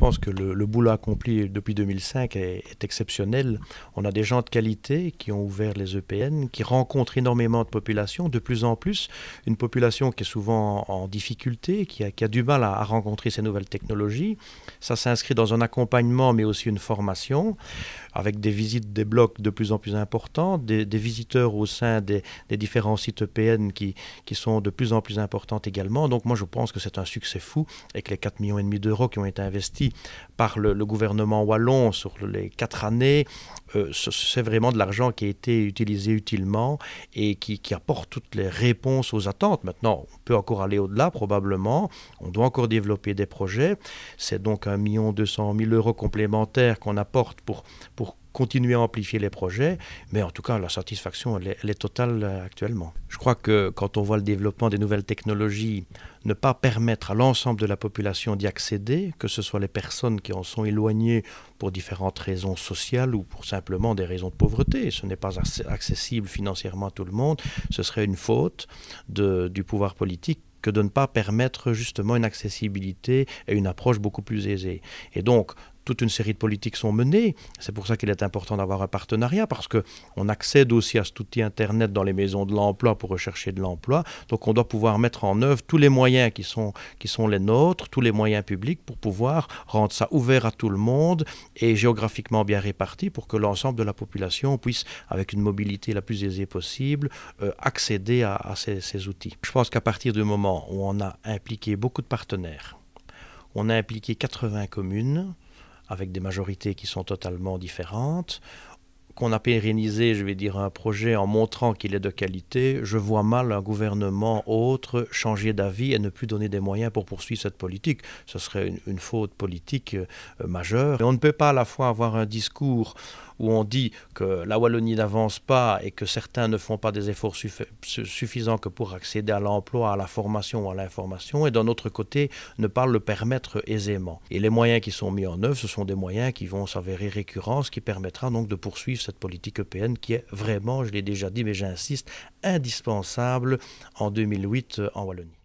pense que le boulot accompli depuis 2005 est exceptionnel. On a des gens de qualité qui ont ouvert les EPN, qui rencontrent énormément de populations, de plus en plus, une population qui est souvent en difficulté, qui a du mal à rencontrer ces nouvelles technologies. Ça s'inscrit dans un accompagnement, mais aussi une formation, avec des visites des blocs de plus en plus importants, des visiteurs au sein des différents sites EPN qui sont de plus en plus importantes également. Donc moi je pense que c'est un succès fou, avec les 4,5 millions d'euros qui ont été investis par le gouvernement wallon sur les 4 années. C'est vraiment de l'argent qui a été utilisé utilement et qui apporte toutes les réponses aux attentes. Maintenant, on peut encore aller au-delà probablement, on doit encore développer des projets. C'est donc 1,2 million d'euros complémentaires qu'on apporte pour continuer à amplifier les projets, mais en tout cas la satisfaction elle est totale actuellement. Je crois que quand on voit le développement des nouvelles technologies, ne pas permettre à l'ensemble de la population d'y accéder, que ce soit les personnes qui en sont éloignées pour différentes raisons sociales ou pour simplement des raisons de pauvreté, ce n'est pas accessible financièrement à tout le monde, ce serait une faute du pouvoir politique que de ne pas permettre justement une accessibilité et une approche beaucoup plus aisée. Et donc, toute une série de politiques sont menées. C'est pour ça qu'il est important d'avoir un partenariat, parce qu'on accède aussi à cet outil Internet dans les maisons de l'emploi pour rechercher de l'emploi. Donc on doit pouvoir mettre en œuvre tous les moyens qui sont les nôtres, tous les moyens publics pour pouvoir rendre ça ouvert à tout le monde et géographiquement bien réparti pour que l'ensemble de la population puisse, avec une mobilité la plus aisée possible, accéder à ces outils. Je pense qu'à partir du moment où on a impliqué beaucoup de partenaires, on a impliqué 80 communes, avec des majorités qui sont totalement différentes, qu'on a pérennisé, je vais dire, un projet en montrant qu'il est de qualité, je vois mal un gouvernement autre changer d'avis et ne plus donner des moyens pour poursuivre cette politique. Ce serait une faute politique majeure. Et on ne peut pas à la fois avoir un discours où on dit que la Wallonie n'avance pas et que certains ne font pas des efforts suffisants que pour accéder à l'emploi, à la formation ou à l'information, et d'un autre côté, ne pas le permettre aisément. Et les moyens qui sont mis en œuvre, ce sont des moyens qui vont s'avérer récurrents, ce qui permettra donc de poursuivre cette politique EPN qui est vraiment, je l'ai déjà dit, mais j'insiste, indispensable en 2008 en Wallonie.